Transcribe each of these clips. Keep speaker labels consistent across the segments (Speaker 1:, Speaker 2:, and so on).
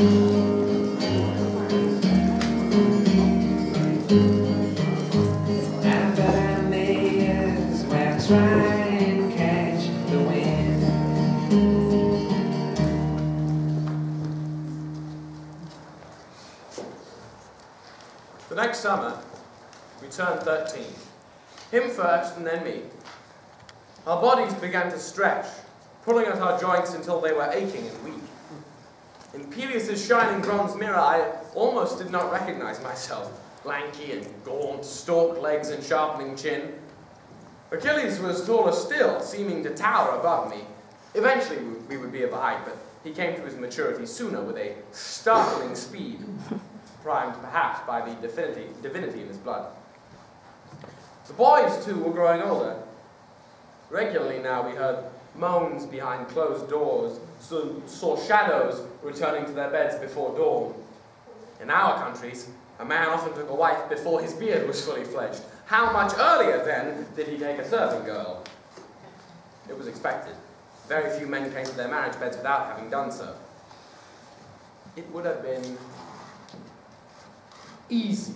Speaker 1: The next summer, we turned 13. Him first and then me. Our bodies began to stretch, pulling at our joints until they were aching and weak. In Peleus's shining bronze mirror, I almost did not recognize myself, lanky and gaunt, stalk legs and sharpening chin. Achilles was taller still, seeming to tower above me. Eventually we would be of a height, but he came to his maturity sooner with a startling speed, primed perhaps by the divinity in his blood. The boys, too, were growing older. Regularly now we heard moans behind closed doors, saw shadows returning to their beds before dawn. In our countries, a man often took a wife before his beard was fully fledged. How much earlier, then, did he take a serving girl? It was expected. Very few men came to their marriage beds without having done so. It would have been easy,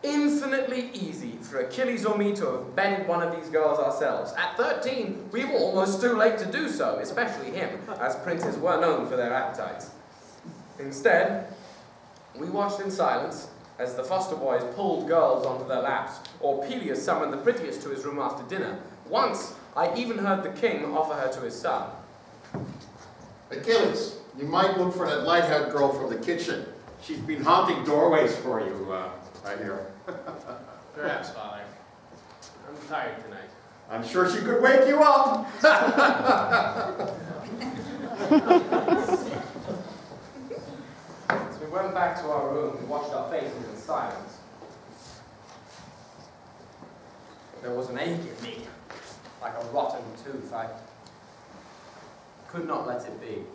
Speaker 1: infinitely easy, for Achilles or me to have bedded one of these girls ourselves. At 13, we were almost too late to do so, especially him, as princes were known for their appetites. Instead, we watched in silence as the foster boys pulled girls onto their laps, or Peleus summoned the prettiest to his room after dinner. Once, I even heard the king offer her to his son.
Speaker 2: Achilles, you might look for that light-haired girl from the kitchen. She's been haunting doorways for you, I hear.
Speaker 1: Perhaps, Father. I'm tired tonight.
Speaker 2: I'm sure she could wake you up.
Speaker 1: As we went back to our room, we washed our faces in silence. There was an ache in me, like a rotten tooth. I could not let it be.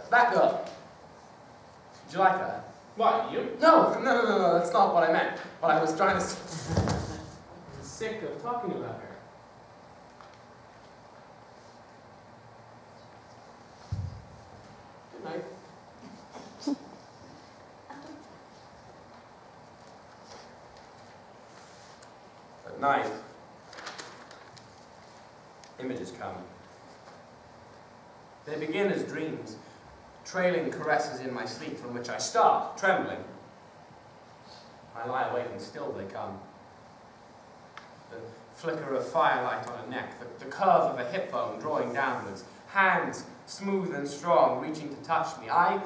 Speaker 1: That girl. Did you like her?
Speaker 3: What, you?
Speaker 1: No, that's not what I meant. What I was trying to say.
Speaker 3: I'm sick of talking about her.
Speaker 1: Good night. At night, images come. They begin as dreams, trailing caresses in my sleep from which I start, trembling. I lie awake and still they come. The flicker of firelight on a neck, the curve of a hip bone drawing downwards, hands smooth and strong reaching to touch me. I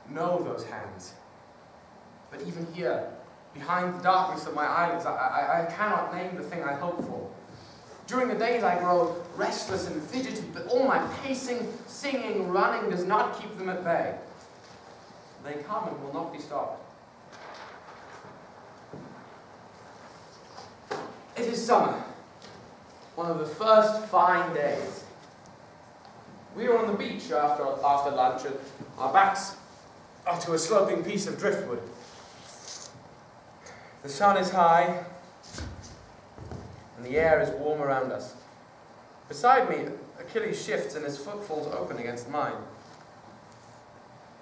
Speaker 1: know those hands. But even here, behind the darkness of my eyelids, I cannot name the thing I hope for. During the days I grow restless and fidgety, but all my pacing, singing, running does not keep them at bay. They come and will not be stopped. It is summer, one of the first fine days. We are on the beach after lunch, and our backs are to a sloping piece of driftwood. The sun is high, and the air is warm around us. Beside me, Achilles shifts and his foot falls open against mine.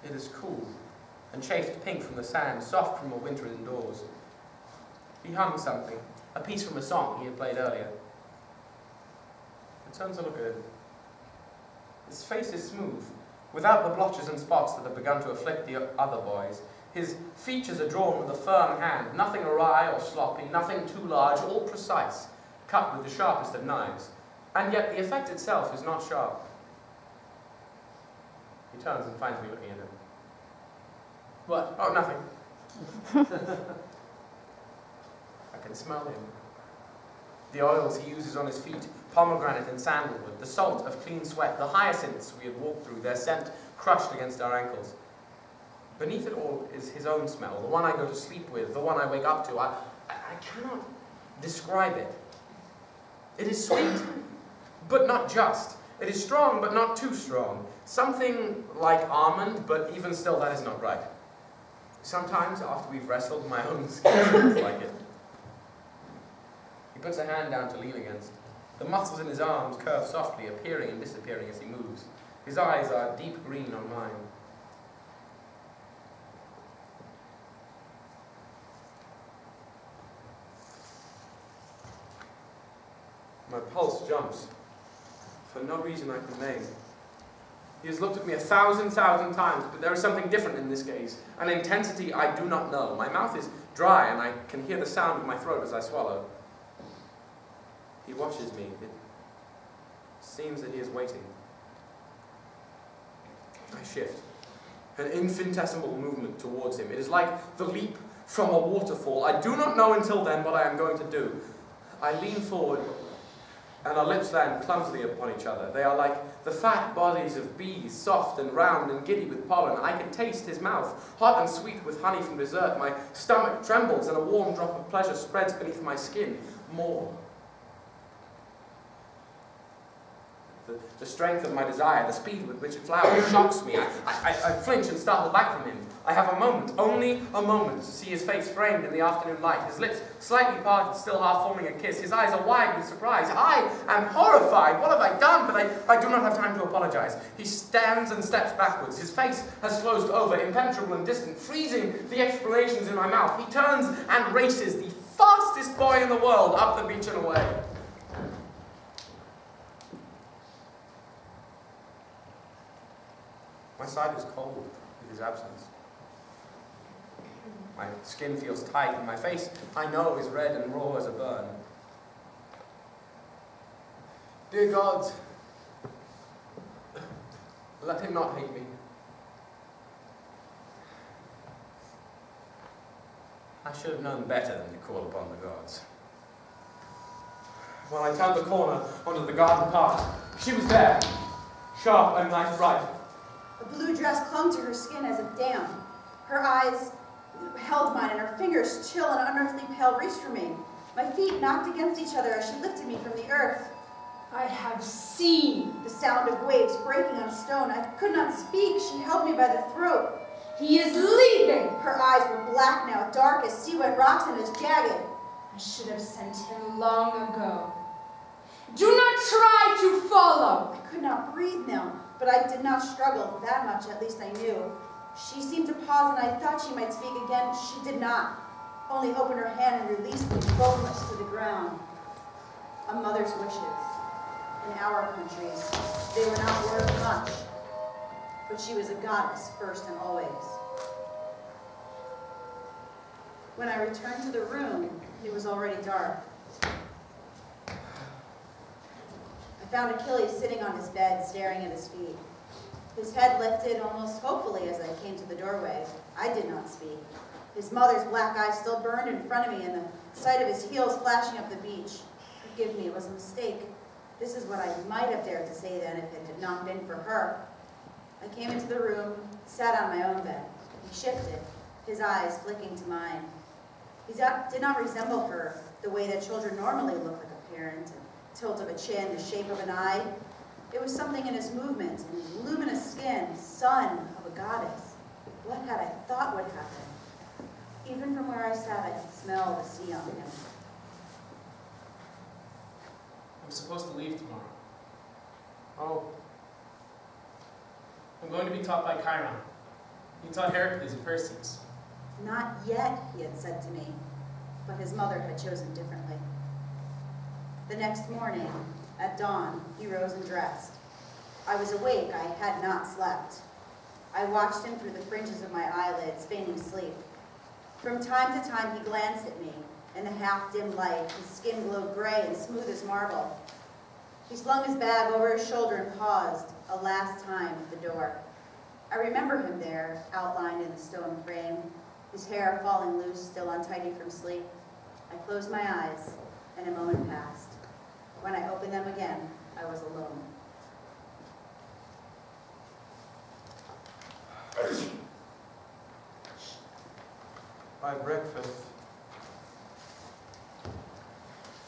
Speaker 1: It is cool and chafed pink from the sand, soft from a winter indoors. He hums something, a piece from a song he had played earlier. It turns to look at him. His face is smooth, without the blotches and spots that have begun to afflict the other boys. His features are drawn with a firm hand, nothing awry or sloppy, nothing too large, all precise, cut with the sharpest of knives. And yet the effect itself is not sharp. He turns and finds me looking at him. What? Oh, nothing. I can smell him. The oils he uses on his feet, pomegranate and sandalwood, the salt of clean sweat, the hyacinths we had walked through, their scent crushed against our ankles. Beneath it all is his own smell, the one I go to sleep with, the one I wake up to. I cannot describe it. It is sweet, but not just. It is strong, but not too strong. Something like almond, but even still that is not right. Sometimes, after we've wrestled, my own skin feels like it. He puts a hand down to lean against. The muscles in his arms curve softly, appearing and disappearing as he moves. His eyes are deep green on mine. My pulse jumps, for no reason I can name. He has looked at me 1,000 times, but there is something different in this gaze, an intensity I do not know. My mouth is dry, and I can hear the sound of my throat as I swallow. He watches me. It seems that he is waiting. I shift, an infinitesimal movement towards him. It is like the leap from a waterfall. I do not know until then what I am going to do. I lean forward, and our lips land clumsily upon each other. They are like the fat bodies of bees, soft and round and giddy with pollen. I can taste his mouth, hot and sweet with honey from dessert. My stomach trembles, and a warm drop of pleasure spreads beneath my skin. More. The strength of my desire, the speed with which it flowers, shocks me. I flinch and startle back from him. I have a moment, only a moment, to see his face framed in the afternoon light, his lips slightly parted, still half forming a kiss. His eyes are wide with surprise. I am horrified. What have I done? But I do not have time to apologize. He stands and steps backwards. His face has closed over, impenetrable and distant, freezing the explanations in my mouth. He turns and races, the fastest boy in the world, up the beach and away. My side is cold with his absence. My skin feels tight, and my face, I know, is red and raw as a burn. Dear gods, let him not hate me. I should have known better than to call upon the gods. When I turned the corner onto the garden path, she was there, sharp and knife bright.
Speaker 4: A blue dress clung to her skin as if damp. Her eyes held mine, and her fingers, chill and unearthly pale, reached for me. My feet knocked against each other as she lifted me from the earth.
Speaker 5: I have seen
Speaker 4: the sound of waves breaking on stone. I could not speak. She held me by the throat.
Speaker 5: He is leaving!
Speaker 4: Her eyes were black now, dark as sea-wet rocks and as jagged.
Speaker 5: I should have sent him long ago. Do not try to follow!
Speaker 4: I could not breathe now, but I did not struggle. That much, at least, I knew. She seemed to pause, and I thought she might speak again. She did not. Only opened her hand and released me, boneless to the ground. A mother's wishes. In our countries, they were not worth much. But she was a goddess, first and always. When I returned to the room, it was already dark. I found Achilles sitting on his bed, staring at his feet. His head lifted almost hopefully as I came to the doorway. I did not speak. His mother's black eyes still burned in front of me, and the sight of his heels flashing up the beach. Forgive me, it was a mistake. This is what I might have dared to say then if it had not been for her. I came into the room, sat on my own bed. He shifted, his eyes flicking to mine. He did not resemble her the way that children normally look like a parent, a tilt of a chin, the shape of an eye. It was something in his movement, in his luminous skin, son of a goddess. What had I thought would happen? Even from where I sat, I could smell the sea on him.
Speaker 3: I'm supposed to leave tomorrow.
Speaker 1: Oh,
Speaker 3: I'm going to be taught by Chiron. He taught Heracles and Perseus.
Speaker 4: Not yet, he had said to me, but his mother had chosen differently. The next morning, at dawn, he rose and dressed. I was awake. I had not slept. I watched him through the fringes of my eyelids, feigning sleep. From time to time, he glanced at me. In the half-dim light, his skin glowed gray and smooth as marble. He slung his bag over his shoulder and paused, a last time at the door. I remember him there, outlined in the stone frame, his hair falling loose, still untidy from sleep. I closed my eyes, and a moment passed. When I opened them again, I was alone.
Speaker 1: By breakfast,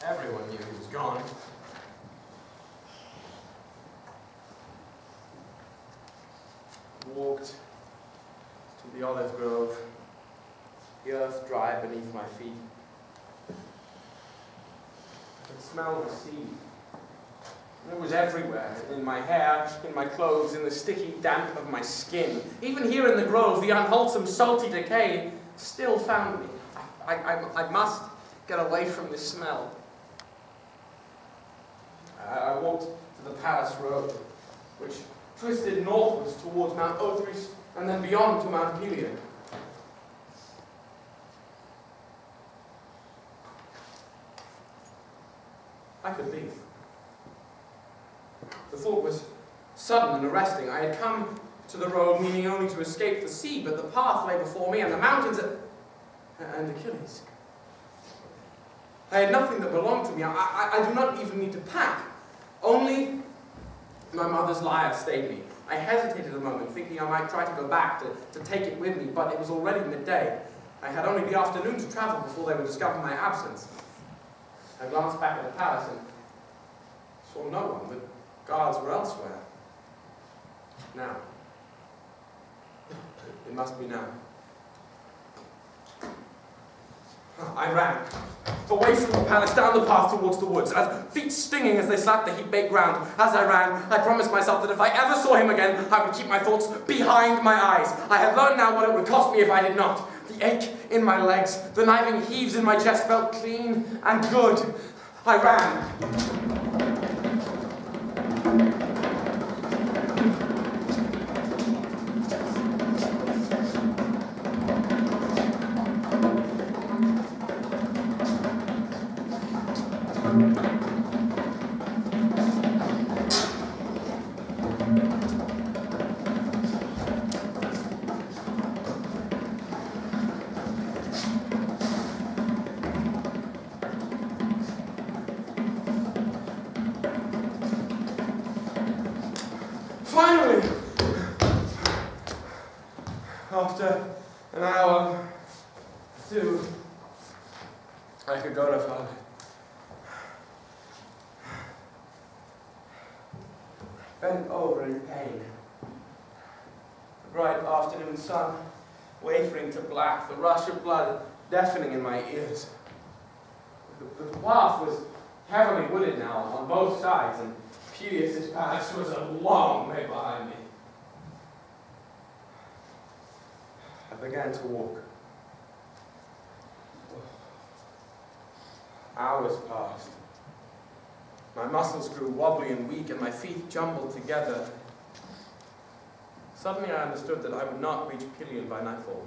Speaker 1: everyone knew he was gone. Walked to the olive grove, the earth dry beneath my feet. I could smell the sea, It was everywhere, in my hair, in my clothes, in the sticky damp of my skin. Even here in the grove, the unwholesome, salty decay still found me. I must get away from this smell. I walked to the palace road, which twisted northwards towards Mount Othrys, and then beyond to Mount Pelion. I could leave. The thought was sudden and arresting. I had come to the road meaning only to escape the sea, but the path lay before me, and the mountains and Achilles. I had nothing that belonged to me. I do not even need to pack. Only my mother's lyre stayed me. I hesitated a moment, thinking I might try to go back to take it with me, but it was already midday. I had only the afternoon to travel before they would discover my absence. I glanced back at the palace and saw no one. The guards were elsewhere. Now. It must be now. I ran, away from the palace, down the path towards the woods, feet stinging as they slapped the heat-baked ground. As I ran, I promised myself that if I ever saw him again, I would keep my thoughts behind my eyes. I had learned now what it would cost me if I did not. The ache in my legs, the kniving heaves in my chest felt clean and good. I ran. Finally, after an hour, 2, I could go no further. Bent over in pain. The bright afternoon sun wafering to black, the rush of blood deafening in my ears. The path was heavily wooded now on both sides, and Achilles' palace was a long way behind me. I began to walk. Hours passed. My muscles grew wobbly and weak, and my feet jumbled together. Suddenly I understood that I would not reach Pelion by nightfall.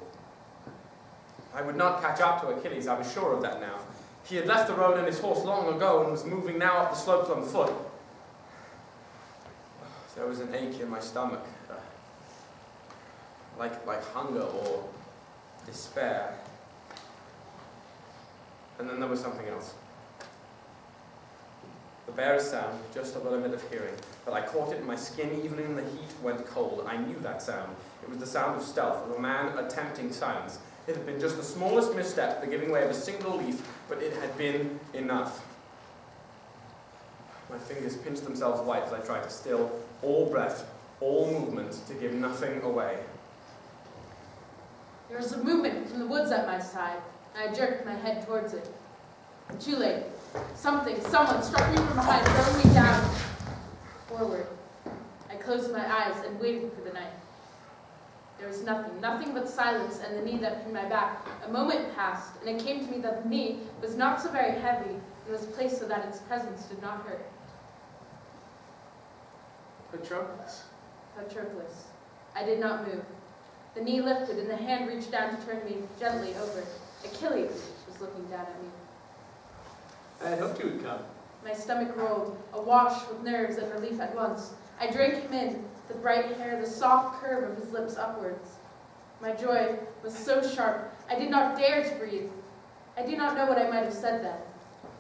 Speaker 1: I would not catch up to Achilles, I was sure of that now. He had left the road and his horse long ago and was moving now up the slopes on foot. There was an ache in my stomach, like hunger or despair. And then there was something else. The barest sound, just of the limit of hearing, but I caught it in my skin even in the heat went cold. I knew that sound. It was the sound of stealth, of a man attempting silence. It had been just the smallest misstep, the giving way of a single leaf, but it had been enough. My fingers pinched themselves white as I tried to still all breath, all movement, to give nothing away.
Speaker 5: There was a movement from the woods at my side, and I jerked my head towards it. Too late. Someone struck me from behind, throwing me down. Forward. I closed my eyes and waited for the knife. There was nothing but silence and the knee that pinned my back. A moment passed, and it came to me that the knee was not so very heavy and was placed so that its presence did not hurt.
Speaker 3: Patroclus.
Speaker 5: Patroclus. I did not move. The knee lifted, and the hand reached down to turn me gently over. Achilles was looking down at me.
Speaker 3: I had hoped you would come.
Speaker 5: My stomach rolled, awash with nerves and relief at once. I drank him in, the bright hair, the soft curve of his lips upwards. My joy was so sharp, I did not dare to breathe. I do not know what I might have said then.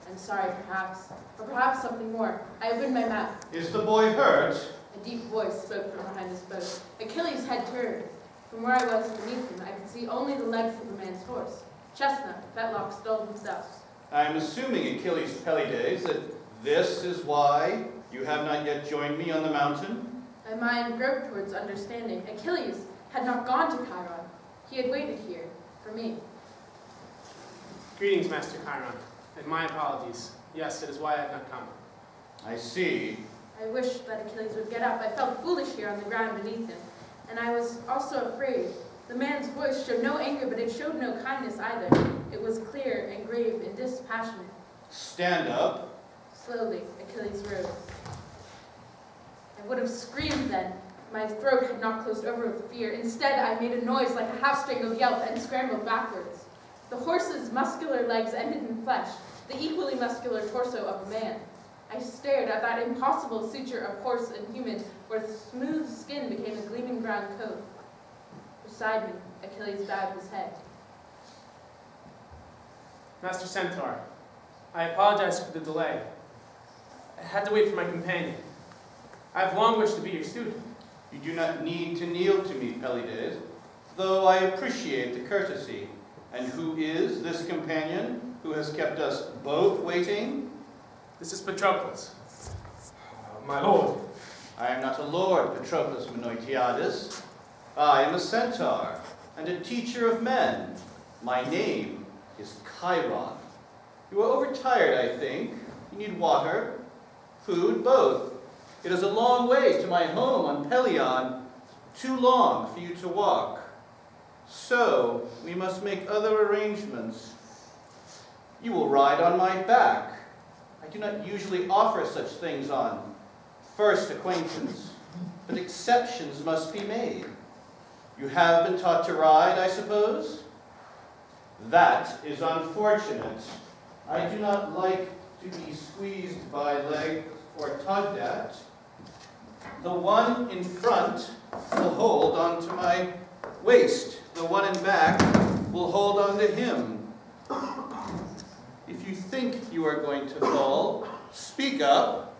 Speaker 5: I'm sorry, perhaps, or perhaps something more. I opened my mouth.
Speaker 6: Is the boy hurt?
Speaker 5: A deep voice spoke from behind his boat. Achilles' head turned. From where I was beneath him, I could see only the legs of the man's horse. Chestnut, fetlocks dulled themselves.
Speaker 6: I'm assuming, Achilles Pelides, that this is why you have not yet joined me on the mountain?
Speaker 5: My mind groped towards understanding. Achilles had not gone to Chiron. He had waited here, for me.
Speaker 3: Greetings, Master Chiron, and my apologies. Yes, it is why I have not come.
Speaker 6: I see.
Speaker 5: I wished that Achilles would get up. I felt foolish here on the ground beneath him, and I was also afraid. The man's voice showed no anger, but it showed no kindness either. It was clear and grave and dispassionate.
Speaker 6: Stand up.
Speaker 5: Slowly, Achilles rose. I would have screamed then. My throat had not closed over with fear. Instead, I made a noise like a half-strangled yelp and scrambled backwards. The horse's muscular legs ended in flesh, the equally muscular torso of a man. I stared at that impossible suture of horse and human, where smooth skin became a gleaming brown coat. Beside me, Achilles bowed his head.
Speaker 3: Master Centaur, I apologize for the delay. I had to wait for my companion. I have long wished to be your student.
Speaker 6: You do not need to kneel to me, Pelides, though I appreciate the courtesy. And who is this companion who has kept us both waiting?
Speaker 3: This is Patroclus. My lord.
Speaker 6: I am not a lord, Patroclus Menoetiades. I am a centaur and a teacher of men. My name is Chiron. You are overtired, I think. You need water, food, both. It is a long way to my home on Pelion, too long for you to walk. So, we must make other arrangements. You will ride on my back. I do not usually offer such things on first acquaintance, but exceptions must be made. You have been taught to ride, I suppose? That is unfortunate. I do not like to be squeezed by legs or tugged at. The one in front will hold onto my waist. The one in back will hold on to him. If you think you are going to fall, speak up.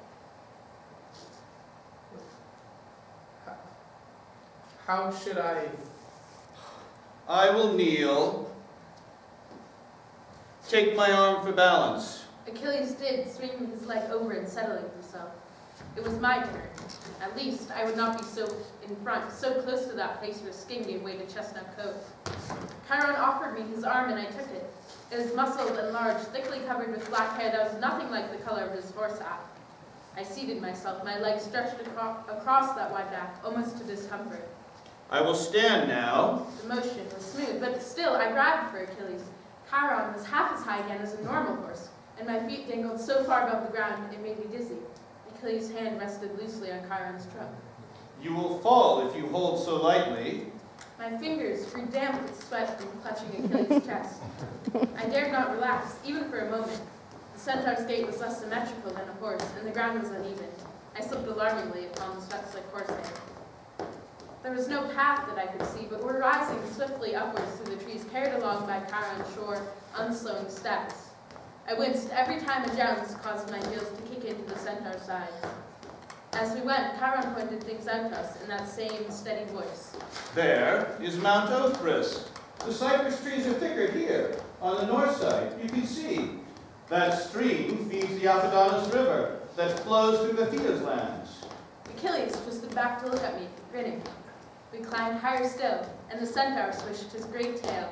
Speaker 3: How should I?
Speaker 6: I will kneel. Take my arm for balance.
Speaker 5: Achilles did, swinging his leg over and settling himself. It was my turn. At least I would not be so in front, so close to that place where skin gave way to chestnut coat. Chiron offered me his arm and I took it. It was muscled and large, thickly covered with black hair that was nothing like the color of his horse hat. I seated myself, my legs stretched across that wide back, almost to discomfort.
Speaker 6: I will stand now.
Speaker 5: The motion was smooth, but still I grabbed for Achilles. Chiron was half as high again as a normal horse, and my feet dangled so far above the ground it made me dizzy. Achilles' hand rested loosely on Chiron's trunk.
Speaker 6: You will fall if you hold so lightly.
Speaker 5: My fingers grew damp with sweat from clutching Achilles' chest. I dared not relax, even for a moment. The centaur's gait was less symmetrical than a horse, and the ground was uneven. I slipped alarmingly upon the sweat-slick horsehair. There was no path that I could see, but were rising swiftly upwards through the trees, carried along by Chiron's short, unslowing steps. I winced every time a jounce caused my heels to kick into the centaur's side. As we went, Chiron pointed things out to us in that same steady voice.
Speaker 6: There is Mount Othrys. The cypress trees are thicker here, on the north side. You can see. That stream feeds the Apodanos River that flows through the Thea's lands.
Speaker 5: Achilles twisted back to look at me, grinning. We climbed higher still, and the centaur swished his great tail,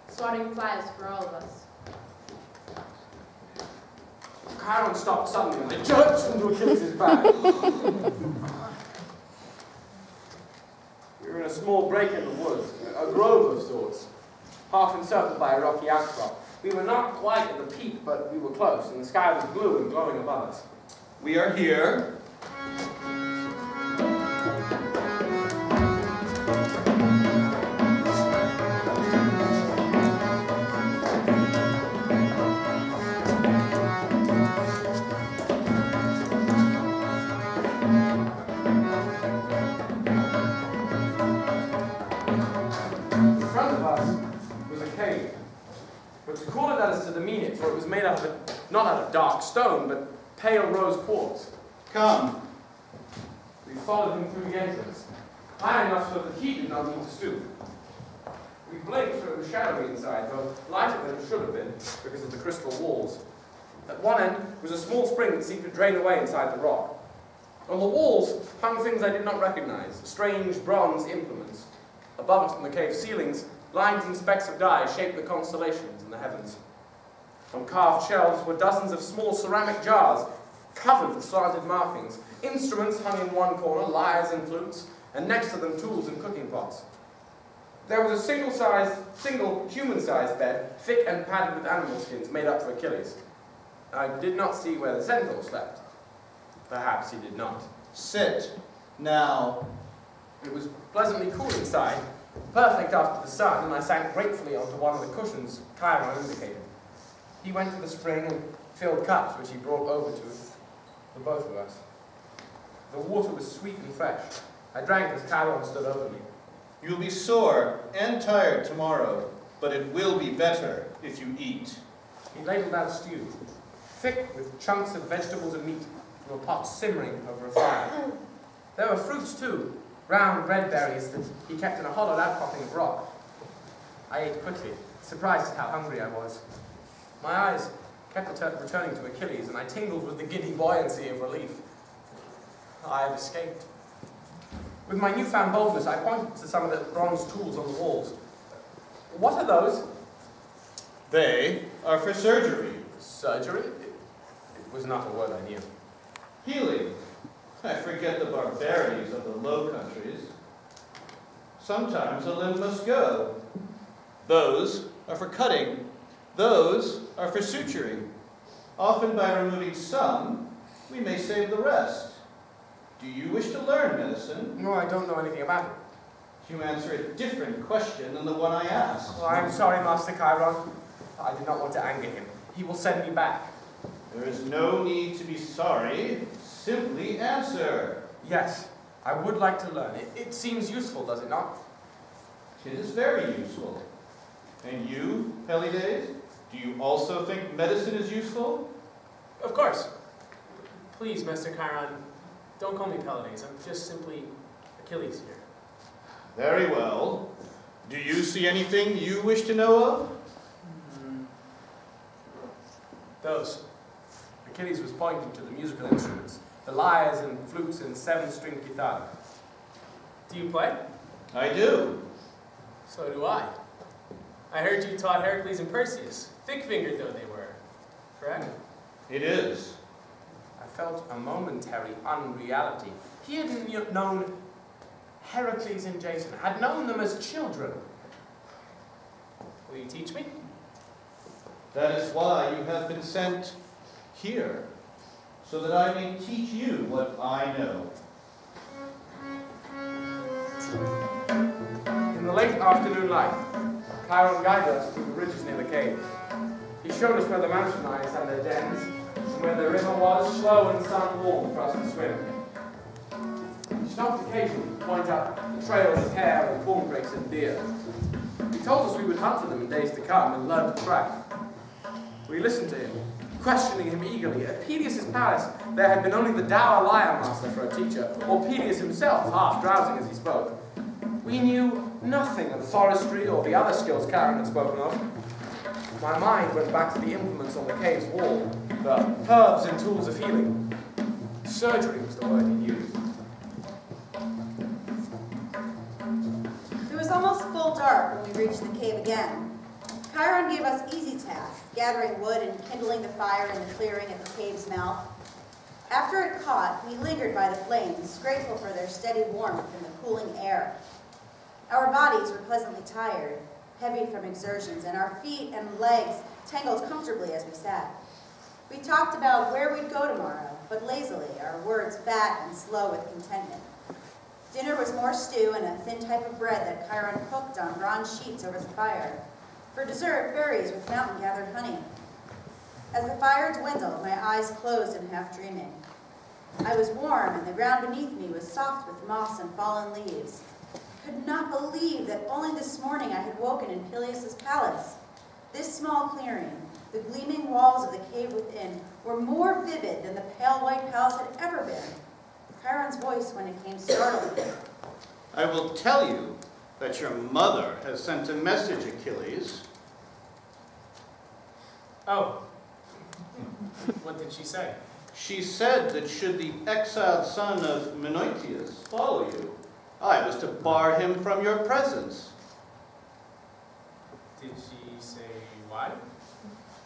Speaker 5: swatting flies for all of us.
Speaker 1: Chiron stopped suddenly and I jerked into Achilles' back. We were in a small break in the woods, a grove of sorts, half encircled by a rocky outcrop. We were not quite at the peak, but we were close, and the sky was blue and glowing above us.
Speaker 6: We are here.
Speaker 1: To call it that is to demean it, for it was made out of, not out of dark stone, but pale rose quartz.
Speaker 6: Come.
Speaker 1: We followed him through the entrance, high enough so that he did not need to stoop. We blinked, for it was shadowy inside, though lighter than it should have been, because of the crystal walls. At one end was a small spring that seemed to drain away inside the rock. On the walls hung things I did not recognize, strange bronze implements. Above us in the cave ceilings, lines and specks of dye shaped the constellations in the heavens. On carved shelves were dozens of small ceramic jars, covered with slanted markings. Instruments hung in one corner, lyres and flutes, and next to them tools and cooking pots. There was a single human-sized bed, thick and padded with animal skins, made up for Achilles. I did not see where the centaur slept. Perhaps he did not.
Speaker 6: Sit. Now.
Speaker 1: It was pleasantly cool inside, perfect after the sun, and I sank gratefully onto one of the cushions Chiron indicated. He went to the spring and filled cups, which he brought over to for both of us. The water was sweet and fresh. I drank as Chiron stood over me.
Speaker 6: You'll be sore and tired tomorrow, but it will be better if you eat.
Speaker 1: He ladled out stew, thick with chunks of vegetables and meat, from a pot simmering over a fire. There were fruits too, round red berries that he kept in a hollowed outcropping of rock. I ate quickly, surprised at how hungry I was. My eyes kept returning to Achilles, and I tingled with the giddy buoyancy of relief. I have escaped. With my newfound boldness, I pointed to some of the bronze tools on the walls. What are those?
Speaker 6: They are for surgery.
Speaker 1: Surgery? It was not a word I knew.
Speaker 6: Healing. I forget the barbarities of the Low Countries. Sometimes a limb must go. Those are for cutting. Those are for suturing. Often by removing some, we may save the rest. Do you wish to learn medicine?
Speaker 1: No, I don't know anything about it.
Speaker 6: You answer a different question than the one I asked.
Speaker 1: Oh, I'm sorry, Master Chiron. I did not want to anger him. He will send me back.
Speaker 6: There is no need to be sorry. Simply answer.
Speaker 1: Yes, I would like to learn. It seems useful, does it not?
Speaker 6: It is very useful. And you, Pelides, do you also think medicine is useful?
Speaker 3: Of course. Please, Master Chiron, don't call me Pelides. I'm just simply Achilles here.
Speaker 6: Very well. Do you see anything you wish to know of?
Speaker 3: Those.
Speaker 1: Achilles was pointing to the musical instruments, the lyres and flutes and seven-string guitar.
Speaker 3: Do you play?
Speaker 6: I do.
Speaker 3: So do I. I heard you taught Heracles and Perseus, thick-fingered though they were. Correct?
Speaker 6: It is.
Speaker 1: I felt a momentary unreality. He had known Heracles and Jason, had known them as children.
Speaker 3: Will you teach me?
Speaker 6: That is why you have been sent here, so that I may teach you what I know.
Speaker 1: In the late afternoon light, Chiron guided us through the ridges near the cave. He showed us where the mountain lions had their dens, and where the river was, slow and sun-warm for us to swim. He stopped occasionally to point out the trails of hare and cornbreaks and deer. He told us we would hunt for them in days to come and learn to track. We listened to him, questioning him eagerly. At Peleus' palace, there had been only the dour lyre master for a teacher, or Peleus himself, half drowsing as he spoke. We knew nothing of forestry or the other skills Chiron had spoken of. My mind went back to the implements on the cave's wall, the herbs and tools of healing. Surgery was the word he used.
Speaker 4: It was almost full dark when we reached the cave again. Chiron gave us easy tasks, gathering wood and kindling the fire in the clearing at the cave's mouth. After it caught, we lingered by the flames, grateful for their steady warmth and the cooling air. Our bodies were pleasantly tired, heavy from exertions, and our feet and legs tangled comfortably as we sat. We talked about where we'd go tomorrow, but lazily, our words fat and slow with contentment. Dinner was more stew and a thin type of bread that Chiron cooked on bronze sheets over the fire. For dessert, berries with mountain-gathered honey. As the fire dwindled, my eyes closed in half-dreaming. I was warm, and the ground beneath me was soft with moss and fallen leaves. I could not believe that only this morning I had woken in Peleus' palace. This small clearing, the gleaming walls of the cave within, were more vivid than the pale white palace had ever been. Chiron's voice, when it came, startled me.
Speaker 6: I will tell you that your mother has sent a message, Achilles.
Speaker 3: Oh. What did she say?
Speaker 6: She said that should the exiled son of Menoetius follow you, I was to bar him from your presence.
Speaker 3: Did she say why?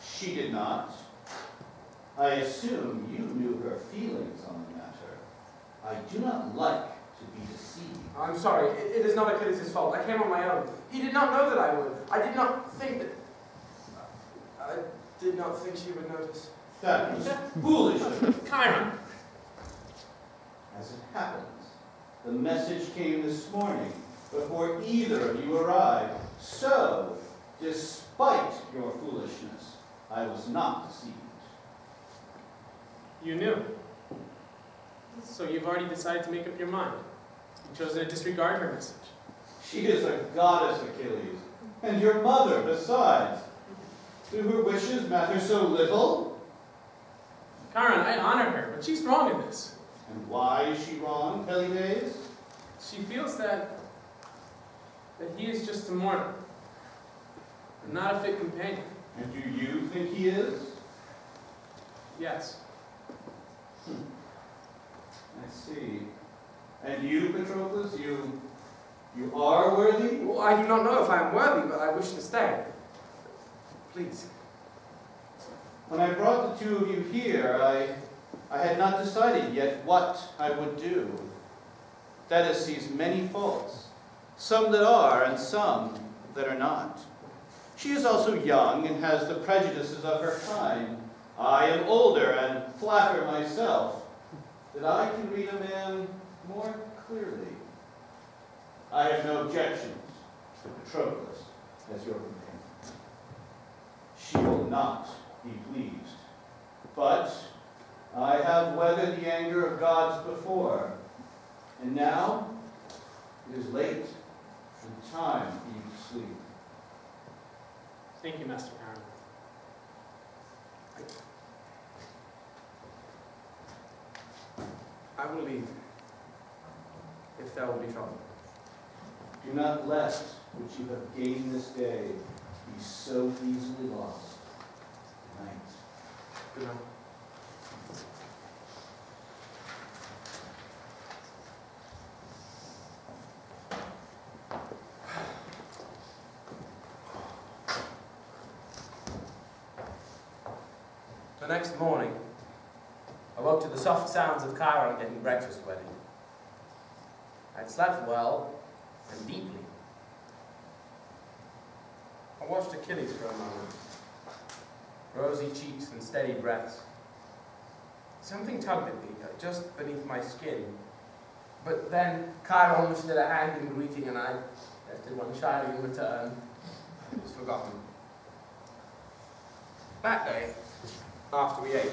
Speaker 6: She did not. I assume you knew her feelings on the matter. I do not like to be deceived.
Speaker 1: I'm sorry, it is not Achilles' fault. I came on my own. He did not know that I would. I did not think that... I did not think she would notice.
Speaker 6: That was foolish of you.
Speaker 3: Chiron,
Speaker 6: As it happens, the message came this morning before either of you arrived. So, despite your foolishness, I was not deceived.
Speaker 3: you knew. So you've already decided to make up your mind. You've chosen to disregard her message.
Speaker 6: She is a goddess, Achilles, and your mother besides. Do her wishes matter so little?
Speaker 3: Chiron, I honor her, but she's wrong in this.
Speaker 6: And why is she wrong, Pelides?
Speaker 3: She feels that he is just a mortal, and not a fit companion.
Speaker 6: And do you think he is?
Speaker 3: Yes.
Speaker 6: I see. And you, Patroclus, you are worthy?
Speaker 1: Well, I do not know if I am worthy, but I wish to stay. Please.
Speaker 6: When I brought the two of you here, I had not decided yet what I would do. Thetis sees many faults, some that are and some that are not. She is also young and has the prejudices of her kind. I am older and flatter myself that I can read a man more clearly. I have no objections to Patroclus as your companion. She will not be pleased, but I have weathered the anger of gods before, and now it is late and time for you to sleep.
Speaker 3: Thank you, Master Chiron.
Speaker 1: I will leave, if there will be trouble.
Speaker 6: Do not let what you have gained this day be so easily lost. Good night.
Speaker 1: Good night. The next morning, I woke to the soft sounds of Chiron getting breakfast ready. I'd slept well and deeply. I watched Achilles for a moment. Rosy cheeks and steady breaths. Something tugged at me, just beneath my skin. But then Chiron lifted a hand in greeting and I lifted one shyly in return. It was forgotten. That day, after we ate,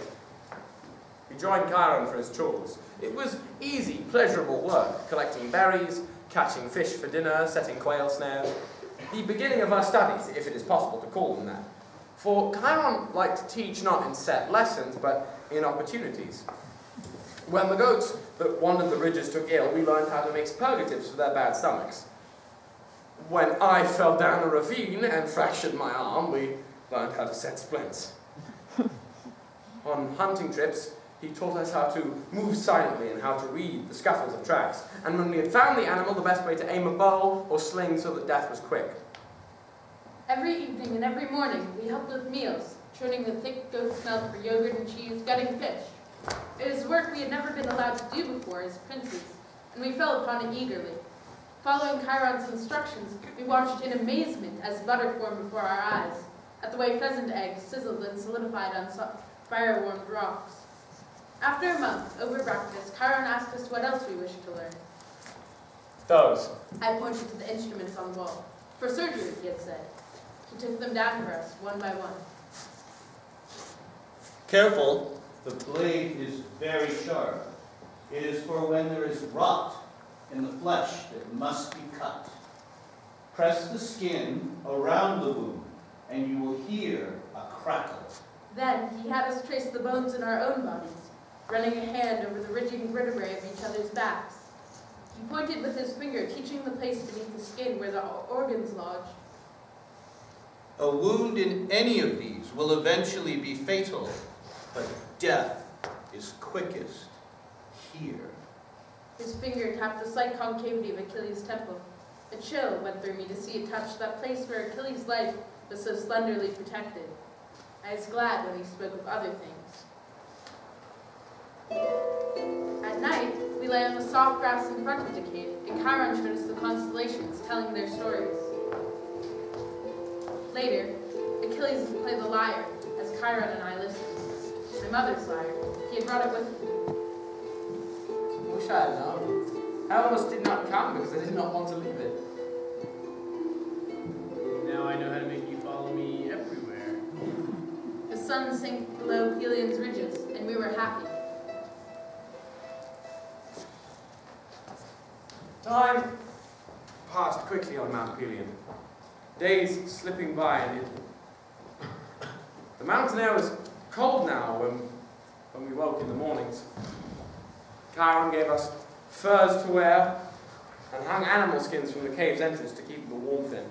Speaker 1: we joined Chiron for his chores. It was easy, pleasurable work, collecting berries, catching fish for dinner, setting quail snares. The beginning of our studies, if it is possible to call them that. For Chiron liked to teach not in set lessons, but in opportunities. When the goats that wandered the ridges took ill, we learned how to mix purgatives for their bad stomachs. When I fell down a ravine and fractured my arm, we learned how to set splints. On hunting trips, he taught us how to move silently and how to read the scuffles of tracks. And when we had found the animal, the best way to aim a bow or sling so that death was quick.
Speaker 5: Every evening and every morning, we helped with meals, churning the thick goat's milk for yogurt and cheese, gutting fish. It is work we had never been allowed to do before as princes, and we fell upon it eagerly. Following Chiron's instructions, we watched in amazement as butter formed before our eyes, at the way pheasant eggs sizzled and solidified on fire-warmed rocks. After a month, over breakfast, Chiron asked us what else we wished to learn.
Speaker 1: Those.
Speaker 5: I pointed to the instruments on the wall. For surgery, he had said. He took them down for us, one by one.
Speaker 6: Careful, the blade is very sharp. It is for when there is rot in the flesh that must be cut. Press the skin around the wound, and you will hear a crackle.
Speaker 5: Then he had us trace the bones in our own bodies, running a hand over the ridging vertebrae of each other's backs. He pointed with his finger, teaching the place beneath the skin where the organs lodge.
Speaker 6: A wound in any of these will eventually be fatal, but death is quickest here.
Speaker 5: His finger tapped the slight concavity of Achilles' temple. A chill went through me to see it touch that place where Achilles' life was so slenderly protected. I was glad when he spoke of other things. At night, we lay on the soft grass in front of the cave, and Chiron showed us the constellations, telling their stories. Later, Achilles would play the lyre, as Chiron and I listened. My mother's lyre. He had brought it with him.
Speaker 1: Wish I had known. I almost did not come because I did not want to leave it.
Speaker 3: Now I know how to make you follow me everywhere.
Speaker 5: The sun sank below Pelion's ridges, and we were happy.
Speaker 1: Time passed quickly on Mount Pelion. Days slipping by, and the mountain air was cold now when we woke in the mornings. Chiron gave us furs to wear and hung animal skins from the cave's entrance to keep the warmth in.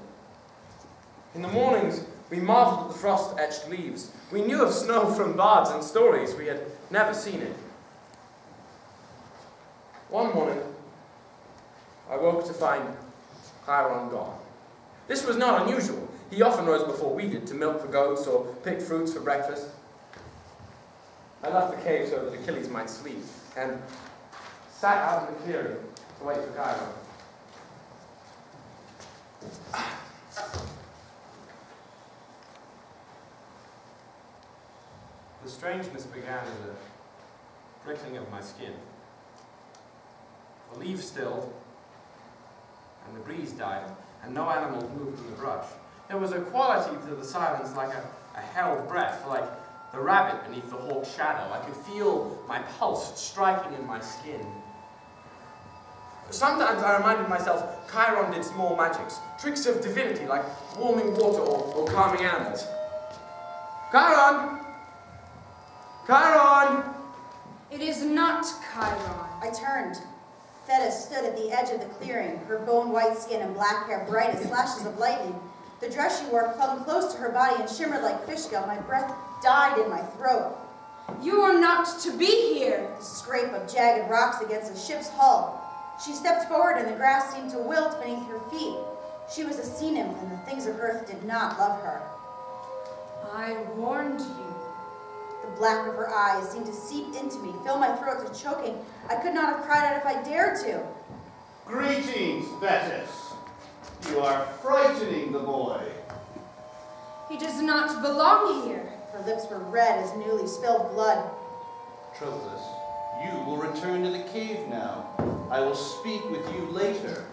Speaker 1: In the mornings, we marveled at the frost-etched leaves. We knew of snow from bards and stories. We had never seen it. One morning, I woke to find Chiron gone. This was not unusual. He often rose before we did to milk the goats or pick fruits for breakfast. I left the cave so that Achilles might sleep and sat out in the clearing to wait for Chiron. The strangeness began in the prickling of my skin. The leaves stilled, and the breeze died, and no animals moved in the brush. There was a quality to the silence like a held breath, like the rabbit beneath the hawk's shadow. I could feel my pulse striking in my skin. Sometimes I reminded myself Chiron did small magics, tricks of divinity like warming water or calming animals. Chiron! Chiron!
Speaker 4: It is not Chiron. I turned. Thetis stood at the edge of the clearing, her bone-white skin and black hair bright as flashes of lightning. The dress she wore clung close to her body and shimmered like fishgall. My breath died in my throat.
Speaker 7: You are not to be here.
Speaker 4: The scrape of jagged rocks against a ship's hull. She stepped forward and the grass seemed to wilt beneath her feet. She was a sea nymph and the things of earth did not love her.
Speaker 7: I warned you.
Speaker 4: The black of her eyes seemed to seep into me, fill my throat to choking. I could not have cried out if I dared to.
Speaker 6: Greetings, Thetis. You are frightening the boy.
Speaker 7: He does not belong here.
Speaker 4: Her lips were red as newly spilled blood.
Speaker 6: Patroclus, you will return to the cave now. I will speak with you later.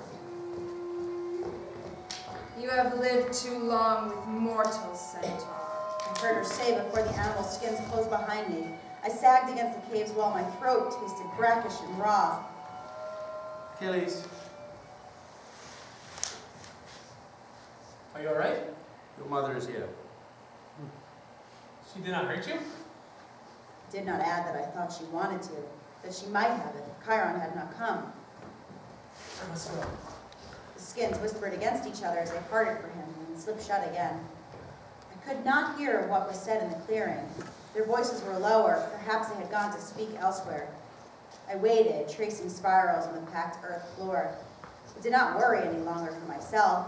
Speaker 7: You have lived too long with mortals, Centaur.
Speaker 4: I heard her say before the animal skins closed behind me. I sagged against the cave's wall. My throat tasted brackish and raw.
Speaker 1: Achilles.
Speaker 3: Are you all right?
Speaker 1: Your mother is here.
Speaker 3: She did not hurt you?
Speaker 4: I did not add that I thought she wanted to, that she might have if Chiron had not come.
Speaker 3: I must go.
Speaker 4: The skins whispered against each other as they parted for him and slipped shut again. I could not hear what was said in the clearing. Their voices were lower. Perhaps they had gone to speak elsewhere. I waited, tracing spirals on the packed earth floor. I did not worry any longer for myself.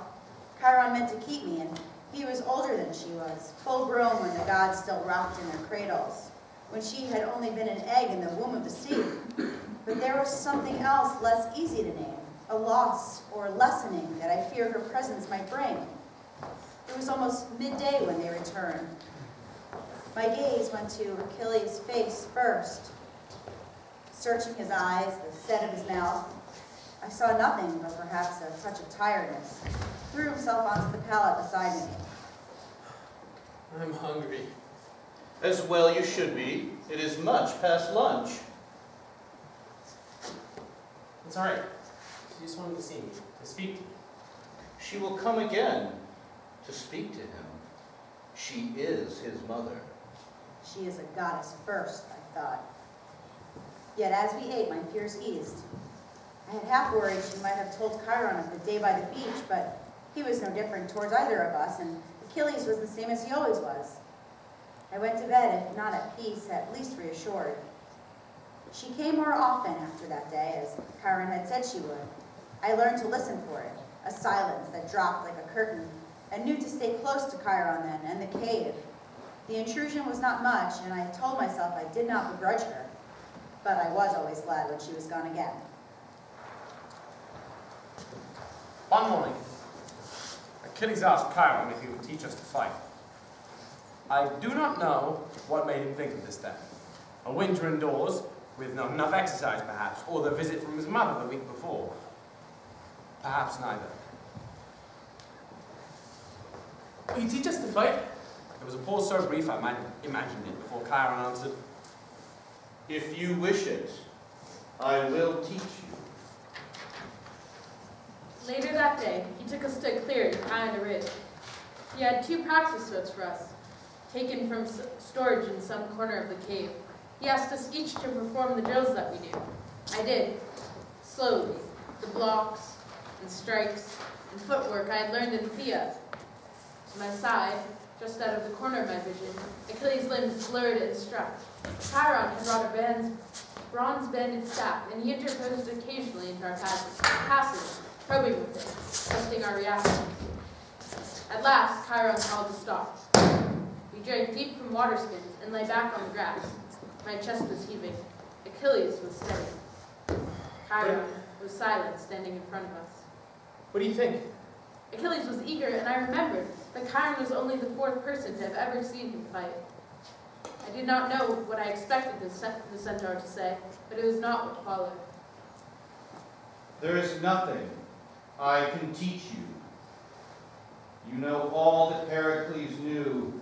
Speaker 4: Chiron meant to keep me, and he was older than she was, full grown when the gods still rocked in their cradles, when she had only been an egg in the womb of the sea. But there was something else less easy to name, a loss or lessening that I feared her presence might bring. It was almost midday when they returned. My gaze went to Achilles' face first. Searching his eyes, the set of his mouth, I saw nothing but perhaps a touch of tiredness. Threw himself onto the pallet beside me.
Speaker 3: I'm hungry.
Speaker 6: As well you should be. It is much past lunch.
Speaker 3: It's all right. She just wanted to see me, to speak to me.
Speaker 6: She will come again to speak to him. She is his mother.
Speaker 4: She is a goddess first, I thought. Yet as we ate, my fears eased. I had half worried she might have told Chiron of the day by the beach, but he was no different towards either of us, and Achilles was the same as he always was. I went to bed, if not at peace, at least reassured. She came more often after that day, as Chiron had said she would. I learned to listen for it, a silence that dropped like a curtain, and knew to stay close to Chiron then, and the cave. The intrusion was not much, and I told myself I did not begrudge her. but I was always glad when she was gone again.
Speaker 1: One morning, Achilles asked Chiron if he would teach us to fight. I do not know what made him think of this then. A winter indoors, with not enough exercise perhaps, or the visit from his mother the week before. Perhaps neither. Will you teach us to fight? There was a pause so brief I might have imagined it before Chiron answered,
Speaker 6: If you wish it, I will teach you.
Speaker 5: Later that day, he took us to a clearing behind a ridge. He had 2 practice swords for us, taken from storage in some corner of the cave. He asked us each to perform the drills that we knew. I did, slowly, the blocks and strikes and footwork I had learned in Thea. To my side, just out of the corner of my vision, Achilles' limbs blurred and struck. Chiron had brought a bronze-banded staff, and he interposed occasionally into our passage, probing with it, testing our reaction. At last, Chiron called to stop. We drank deep from water skins and lay back on the grass. My chest was heaving. Achilles was steady. Chiron was silent, standing in front of us.
Speaker 3: What do you think?
Speaker 5: Achilles was eager, and I remembered that Chiron was only the 4th person to have ever seen him fight. I did not know what I expected the centaur to say, but it was not what followed.
Speaker 6: There is nothing I can teach you. You know all that Pericles knew,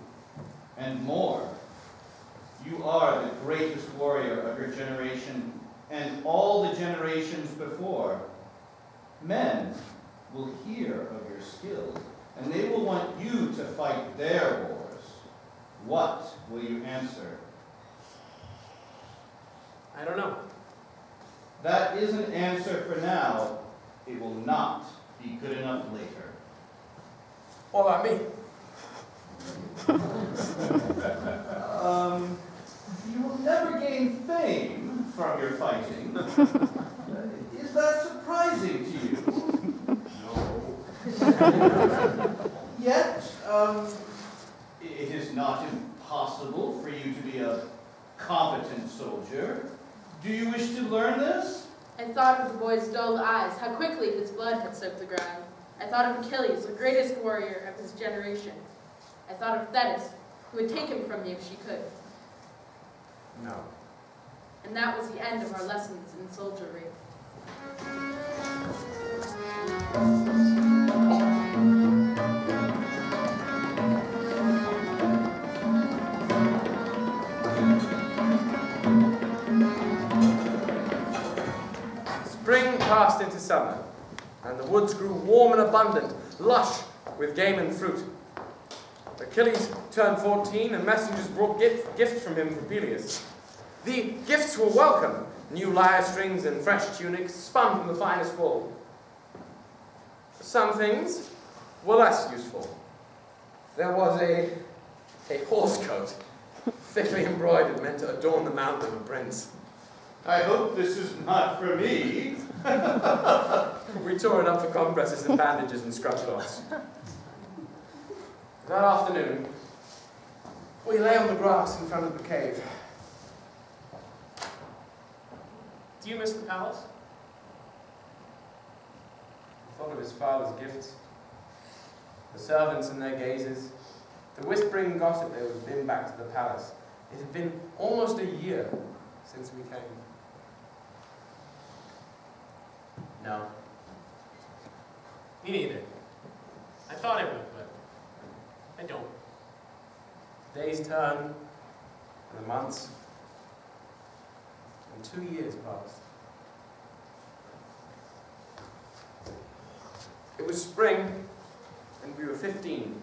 Speaker 6: and more. You are the greatest warrior of your generation, and all the generations before. Men will hear of your skills, and they will want you to fight their wars. What will you answer?
Speaker 3: I don't know.
Speaker 6: That is an answer for now. It will not be good enough later.
Speaker 1: what about me?
Speaker 6: You will never gain fame from your fighting. Is that surprising to you?
Speaker 1: No.
Speaker 6: Yet, it is not impossible for you to be a competent soldier. Do you wish to learn this?
Speaker 5: I thought of the boy's dull eyes, how quickly his blood had soaked the ground. I thought of Achilles, the greatest warrior of his generation. I thought of Thetis, who would take him from me if she could.
Speaker 1: No.
Speaker 5: And that was the end of our lessons in soldiery.
Speaker 1: Spring passed into summer, and the woods grew warm and abundant, lush with game and fruit. Achilles turned 14, and messengers brought gifts from him for Peleus. The gifts were welcome, new lyre strings and fresh tunics spun from the finest wool. Some things were less useful. There was a horse coat, thickly embroidered, meant to adorn the mount of a prince.
Speaker 6: I hope this is not for me.
Speaker 1: We tore it up for compresses and bandages and scrub cloths. That afternoon, we lay on the grass in front of the cave.
Speaker 3: Do you miss the palace?
Speaker 1: I thought of his father's gifts, the servants and their gazes, the whispering gossip they would bring back to the palace. It had been almost a year since we came.
Speaker 3: No. Me neither. I thought I would, but I don't.
Speaker 1: Days turn, and the months, and 2 years passed. It was spring, and we were 15.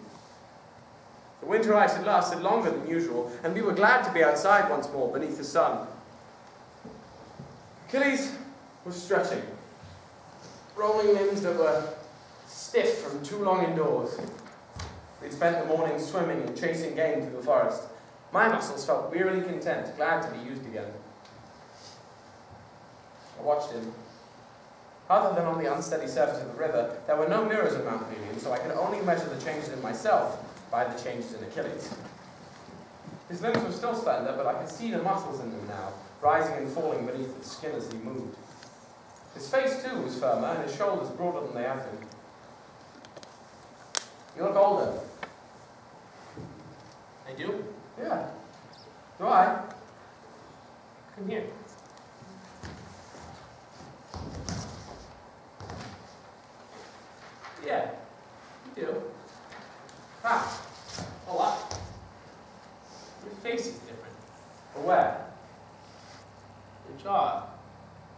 Speaker 1: The winter ice had lasted longer than usual, and we were glad to be outside once more beneath the sun. Achilles was stretching, rolling limbs that were stiff from too long indoors. We'd spent the morning swimming and chasing game through the forest. My muscles felt wearily content, glad to be used again. I watched him. Other than on the unsteady surface of the river, there were no mirrors at Mount Pelion, so I could only measure the changes in myself by the changes in Achilles. His limbs were still slender, but I could see the muscles in them now, rising and falling beneath the skin as he moved. His face, too, was firmer, and his shoulders broader than they had been. You look older.
Speaker 3: I do?
Speaker 1: Yeah. Do I?
Speaker 3: Come here. Yeah, you do.
Speaker 1: Ah,
Speaker 3: A lot. Your face is different.
Speaker 1: but where?
Speaker 3: Your jaw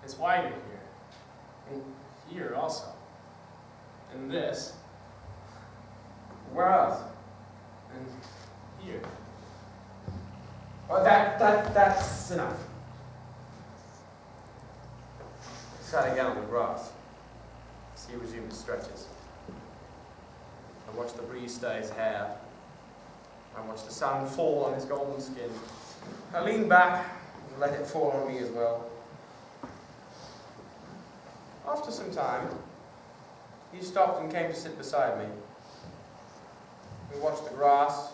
Speaker 3: is wider here. And here also. And this.
Speaker 1: Where else?
Speaker 3: And here.
Speaker 1: Oh, that's enough. He sat again on the grass. As he resumed his stretches. I watched the breeze stir his hair. I watched the sun fall on his golden skin. I leaned back and let it fall on me as well. After some time, he stopped and came to sit beside me. We watched the grass,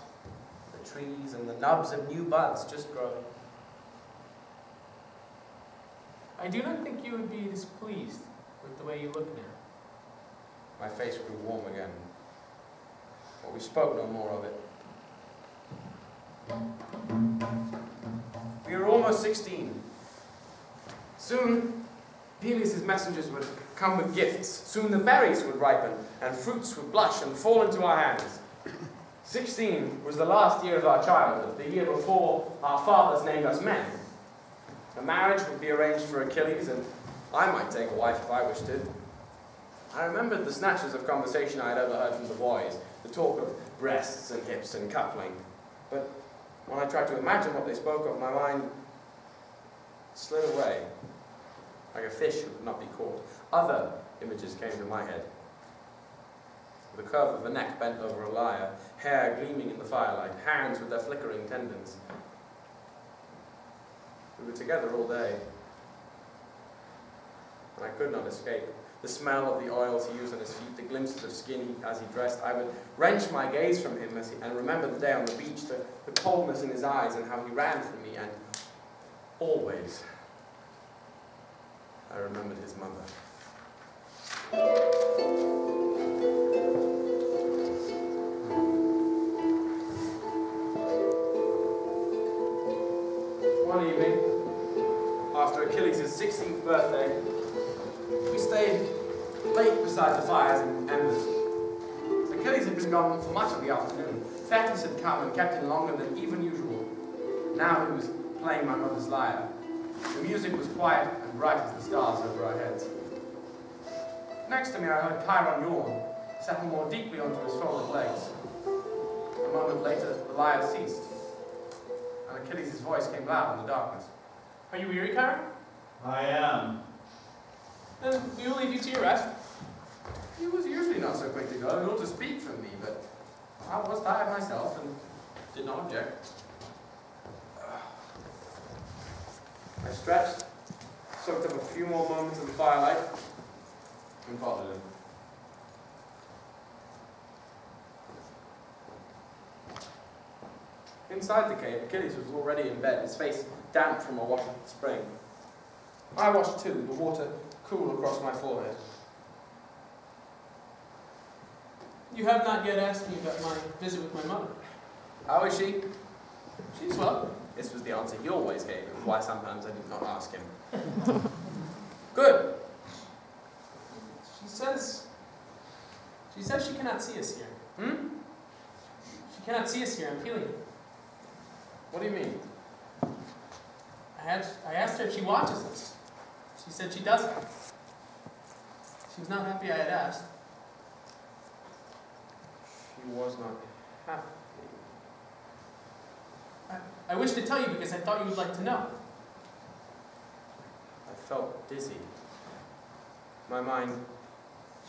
Speaker 1: the trees, and the nubs of new buds just growing.
Speaker 3: I do not think you would be displeased with the way you look now.
Speaker 1: My face grew warm again, but we spoke no more of it. We were almost 16. Soon, Peleus' messengers would come with gifts. Soon the berries would ripen, and fruits would blush and fall into our hands. 16 was the last year of our childhood, the year before our fathers named us men. A marriage would be arranged for Achilles, and I might take a wife if I wished to. I remembered the snatches of conversation I had overheard from the boys, the talk of breasts and hips and coupling. But when I tried to imagine what they spoke of, my mind slid away, like a fish who could not be caught. Other images came to my head. The curve of a neck bent over a lyre, hair gleaming in the firelight, hands with their flickering tendons. We were together all day, and I could not escape. The smell of the oils he used on his feet, the glimpses of skin as he dressed. I would wrench my gaze from him and remember the day on the beach, the coldness in his eyes and how he ran from me, and always I remembered his mother. One evening, after Achilles' 16th birthday, we stayed late beside the fires and embers. Achilles had been gone for much of the afternoon. Thetis had come and kept him longer than even usual. Now he was playing my mother's lyre. The music was quiet and bright as the stars over our heads. Next to me I heard Chiron yawn, settle more deeply onto his folded legs. A moment later the lyre ceased, and Achilles' voice came loud in the darkness.
Speaker 3: Are you weary, Chiron?
Speaker 6: I am.
Speaker 3: Then we will leave you to your rest.
Speaker 1: He was usually not so quick to go, nor to speak for me, but I was tired myself and did not object. I stretched, soaked up a few more moments in the firelight, and followed him. Inside the cave, Achilles was already in bed, his face damp from a wash at the spring. I washed too, the water cool across my forehead.
Speaker 3: You have not yet asked me about my visit with my mother.
Speaker 1: How is she?
Speaker 3: She's well.
Speaker 1: This was the answer he always gave, and why sometimes I did not ask him. Good.
Speaker 3: She says she cannot see us here.
Speaker 1: Hmm?
Speaker 3: She cannot see us here. I'm feeling it.
Speaker 1: What do you mean?
Speaker 3: I asked her if she watches us. She said she doesn't. She was not happy I had asked.
Speaker 1: She was not happy.
Speaker 3: I wish to tell you because I thought you would like to know.
Speaker 1: I felt dizzy. My mind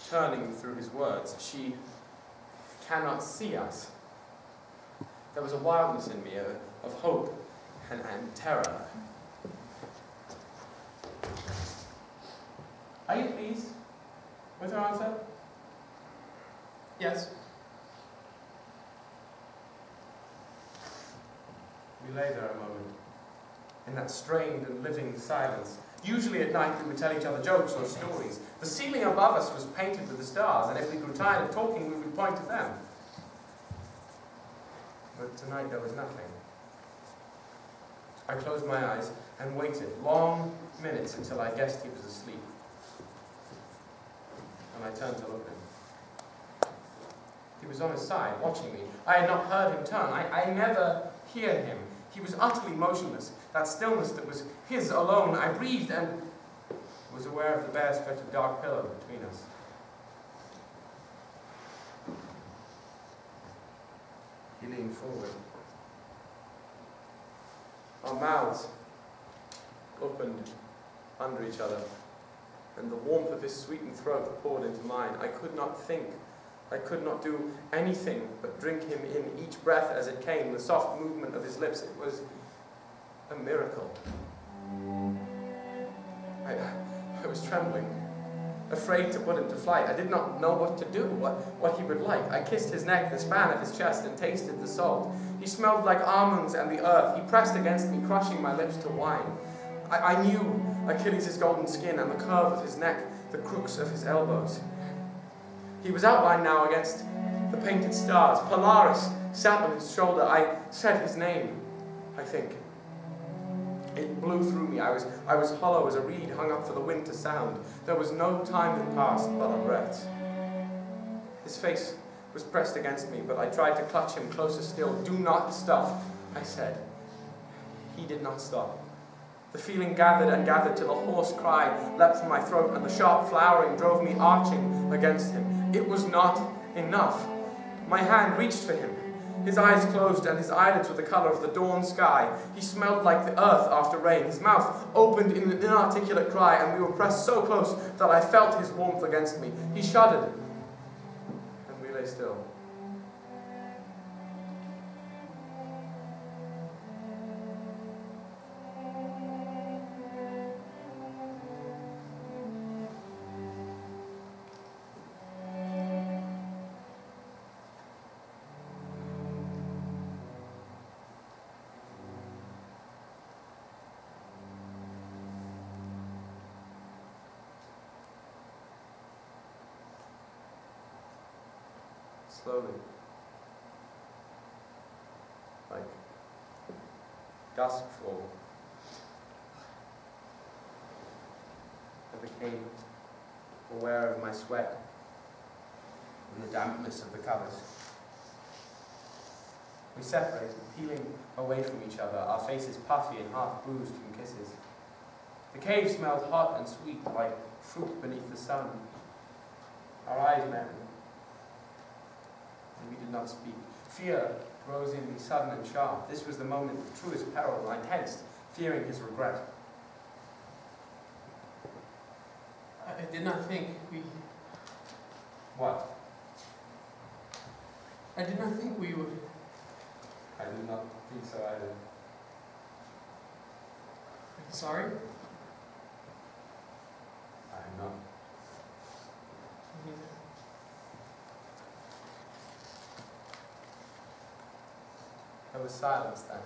Speaker 1: turning through his words. She cannot see us. There was a wildness in me, of hope and terror.
Speaker 3: Are you pleased with her answer? Yes.
Speaker 1: We lay there a moment. in that strained and living silence. Usually at night we would tell each other jokes or stories. The ceiling above us was painted with the stars, and if we grew tired of talking, we would point to them. But tonight there was nothing. I closed my eyes and waited long minutes until I guessed he was asleep. And I turned to look at him. He was on his side, watching me. I had not heard him turn. I never hear him. He was utterly motionless. That stillness that was his alone. I breathed and was aware of the bare stretch of dark pillow between us. He leaned forward. Our mouths opened under each other, and the warmth of his sweetened throat poured into mine. I could not think. I could not do anything but drink him in, each breath as it came, the soft movement of his lips. It was a miracle. I was trembling, afraid to put him to flight. I did not know what to do, what he would like. I kissed his neck, the span of his chest, and tasted the salt. He smelled like almonds and the earth. He pressed against me, crushing my lips to wine. I knew Achilles' golden skin and the curve of his neck, the crooks of his elbows. He was outlined now against the painted stars. Polaris sat on his shoulder. I said his name, I think. It blew through me. I was hollow as a reed hung up for the wind to sound. There was no time that passed but our breaths. His face was pressed against me, but I tried to clutch him closer still. Do not stop, I said. He did not stop. The feeling gathered and gathered till a hoarse cry leapt from my throat, and the sharp flowering drove me arching against him. It was not enough. My hand reached for him. His eyes closed, and his eyelids were the color of the dawn sky. He smelled like the earth after rain. His mouth opened in an inarticulate cry, and we were pressed so close that I felt his warmth against me. He shuddered, and we lay still. Slowly, like duskfall, I became aware of my sweat and the dampness of the covers. We separated, peeling away from each other, our faces puffy and half bruised from kisses. The cave smelled hot and sweet, like fruit beneath the sun. Our eyes met. We did not speak. Fear rose in me, sudden and sharp. This was the moment of truest peril, and I tensed, fearing his regret.
Speaker 3: I did not think we...
Speaker 1: What?
Speaker 3: I did not think we would...
Speaker 1: I did not think so either.
Speaker 3: Sorry?
Speaker 1: I am not.
Speaker 3: Neither.
Speaker 1: There was silence then,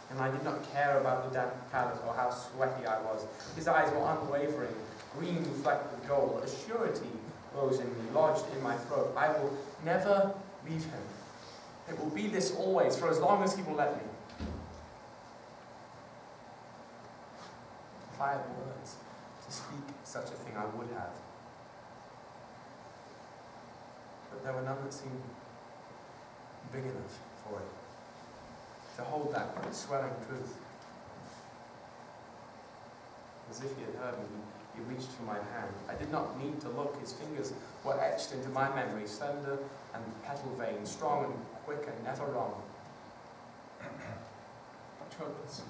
Speaker 1: and I did not care about the damp palate or how sweaty I was. His eyes were unwavering, green flecked with gold. A surety rose in me, lodged in my throat. I will never leave him. It will be this always, for as long as he will let me. If I had words to speak such a thing, I would have. But there were none that seemed big enough for it, to hold that swelling truth. As if he had heard me, he reached for my hand. I did not need to look. His fingers were etched into my memory, slender and petal veined, strong and quick and never wrong.
Speaker 3: Patroclus.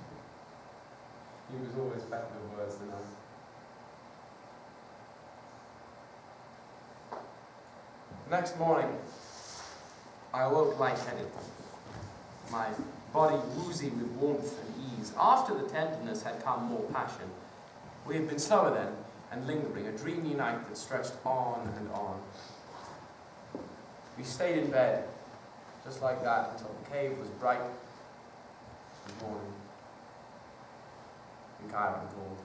Speaker 1: He was always better with words than I. Next morning, I awoke lightheaded, my body woozy with warmth and ease. After the tenderness had come more passion. We had been slower then, and lingering, a dreamy night that stretched on and on. We stayed in bed, just like that, until the cave was bright and morning. and Chiron called.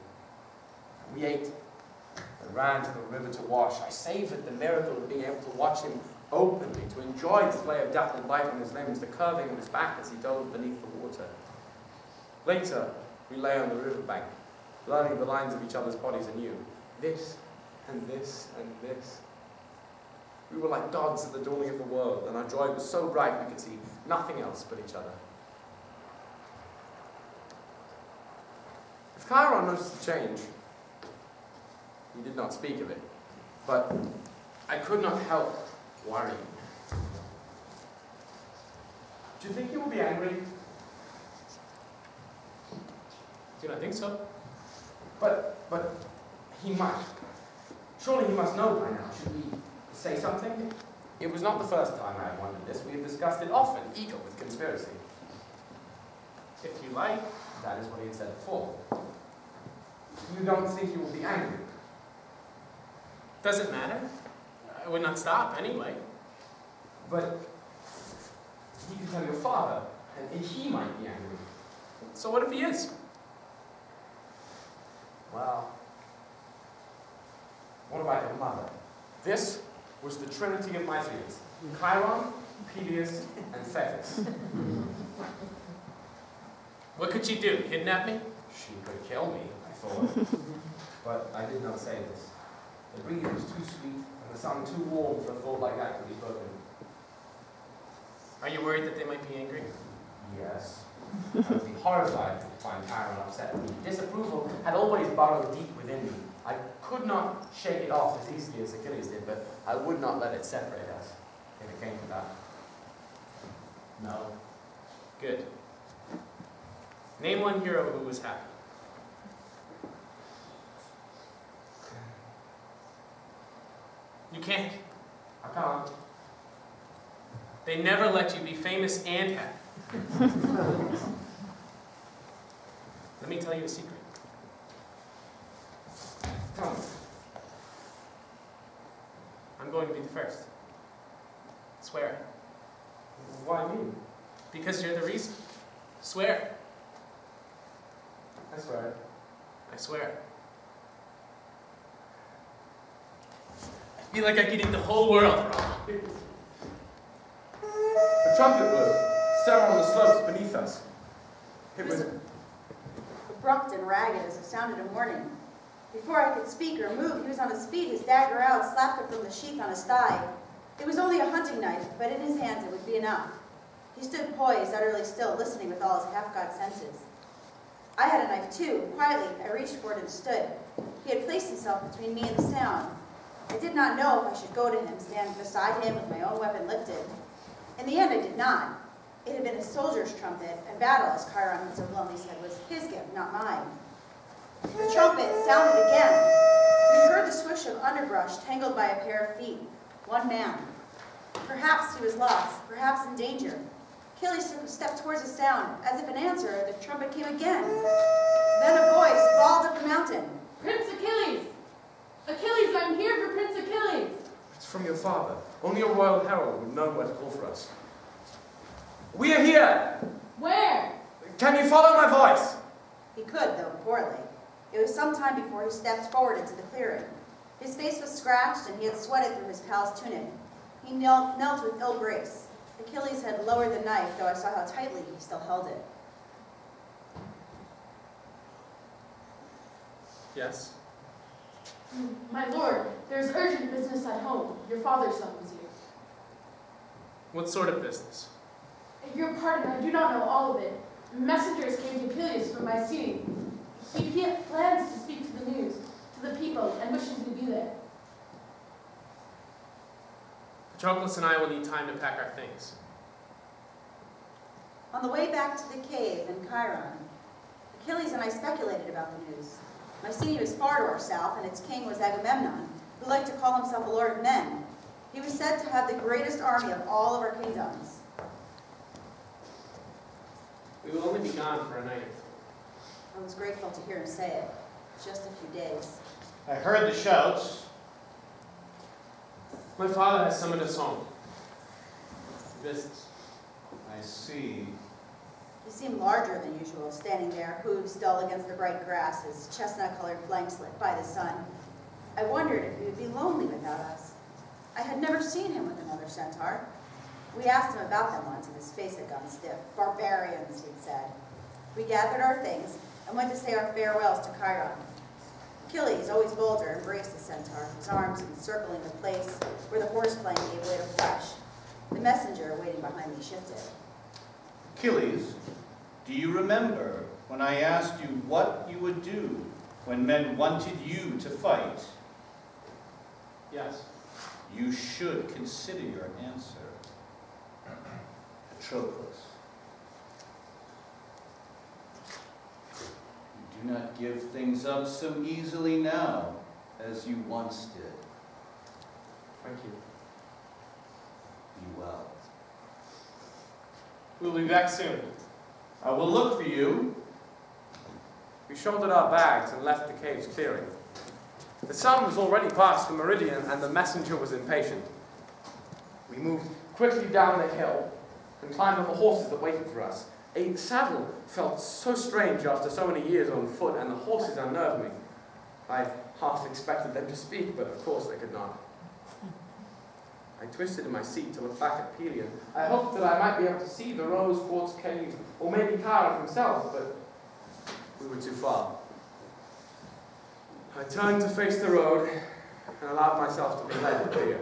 Speaker 1: We ate and ran to the river to wash. I savored the miracle of being able to watch him openly, to enjoy the play of dappled light on his limbs, the curving of his back as he dove beneath the water. Later, we lay on the riverbank, learning the lines of each other's bodies anew. This, and this, and this. We were like dogs at the dawning of the world, and our joy was so bright we could see nothing else but each other. If Chiron noticed the change, he did not speak of it, but I could not help worrying. Do you think he will be angry?
Speaker 3: Do not think so.
Speaker 1: But he might. Surely he must know by now. Should we say something? It was not the first time I had wondered this. We have discussed it often, eager with conspiracy.
Speaker 3: If you like.
Speaker 1: That is what he had said before. You don't think he will be angry?
Speaker 3: Doesn't matter. I would not stop anyway.
Speaker 1: But he could tell your father, and he might be angry.
Speaker 3: So what if he is?
Speaker 1: Well, what about your mother? This was the trinity of my fears. Chiron, Peleus, and Thetis.
Speaker 3: What could she do? Kidnap me?
Speaker 1: She could kill me, I thought. But I did not say this. The breeze was too sweet, and the sun too warm for a thought like that to be spoken.
Speaker 3: Are you worried that they might be angry?
Speaker 1: Yes. I would be horrified to find Chiron upset with me. Disapproval had always burrowed deep within me. I could not shake it off as easily as Achilles did, but I would not let it separate us, if it came to that. No.
Speaker 3: Good. Name one hero who was happy. You can't.
Speaker 1: I can't.
Speaker 3: They never let you be famous and happy. Let me tell you a secret.
Speaker 1: Tell me.
Speaker 3: I'm going to be the first. Swear it.
Speaker 1: Why me?
Speaker 3: Because you're the reason. Swear it.
Speaker 1: I swear it.
Speaker 3: I swear it. I feel like I could eat the whole world raw.
Speaker 1: The trumpet blew, several on the slopes beneath us. It was
Speaker 4: abrupt and ragged as a sound in a warning. Before I could speak or move, he was on his feet, his dagger out, slapped it from the sheath on his thigh. It was only a hunting knife, but in his hands it would be enough. He stood poised, utterly still, listening with all his half-god senses. I had a knife too. Quietly, I reached for it and stood. He had placed himself between me and the sound. I did not know if I should go to him, stand beside him with my own weapon lifted. In the end, I did not. It had been a soldier's trumpet, and battle, as Chiron had so bluntly said, was his gift, not mine. The trumpet sounded again. We heard the swish of underbrush tangled by a pair of feet. One man. Perhaps he was lost, perhaps in danger. Achilles took a step towards the sound. As if in answer, the trumpet came again. Then a voice bawled up the mountain.
Speaker 5: Prince Achilles! Achilles, I'm here for Prince Achilles!
Speaker 1: It's from your father. Only a royal herald would know where to call for us. We are here!
Speaker 5: Where?
Speaker 1: Can you follow my voice?
Speaker 4: He could, though poorly. It was some time before he stepped forward into the clearing. His face was scratched, and he had sweated through his pal's tunic. He knelt with ill grace. Achilles had lowered the knife, though I saw how tightly he still held it.
Speaker 3: Yes?
Speaker 5: My lord, there's urgent business at home. Your father's son was here.
Speaker 3: What sort of business?
Speaker 5: Your pardon, I do not know all of it. Messengers came to Peleus from Mycenae. He plans to speak to the news, to the people, and wishes to be there.
Speaker 3: Patroclus and I will need time to pack our things.
Speaker 4: On the way back to the cave in Chiron, Achilles and I speculated about the news. Mycenae was far to our south, and its king was Agamemnon, who liked to call himself a lord of men. He was said to have the greatest army of all of our kingdoms.
Speaker 3: We will only be gone for a night or two.
Speaker 4: I was grateful to hear him say it. Just a few days.
Speaker 6: I heard the shouts.
Speaker 3: My father has summoned us home. Business.
Speaker 6: I see.
Speaker 4: He seemed larger than usual, standing there, hooves dull against the bright grass, his chestnut-colored flanks lit by the sun. I wondered if he would be lonely without us. I had never seen him with another centaur. We asked him about them once, and his face had gone stiff. Barbarians, he'd said. We gathered our things and went to say our farewells to Chiron. Achilles, always bolder, embraced the centaur, his arms encircling the place where the horse flank gave way to flesh. The messenger, waiting behind me, shifted.
Speaker 6: Achilles, do you remember when I asked you what you would do when men wanted you to fight?
Speaker 3: Yes.
Speaker 6: You should consider your answer. Patroclus. You do not give things up so easily now as you once did.
Speaker 1: Thank you.
Speaker 6: Be well.
Speaker 3: We'll be back soon.
Speaker 6: I will look for you.
Speaker 1: We shouldered our bags and left the cave's clearing. The sun was already past the meridian, and the messenger was impatient. We moved quickly down the hill and climbed on the horses that waited for us. A saddle felt so strange after so many years on foot, and the horses unnerved me. I half expected them to speak, but of course they could not. I twisted in my seat to look back at Pelion. I hoped that I might be able to see the rose quartz cave, or maybe Chiron himself, but we were too far. I turned to face the road and allowed myself to be led to fear.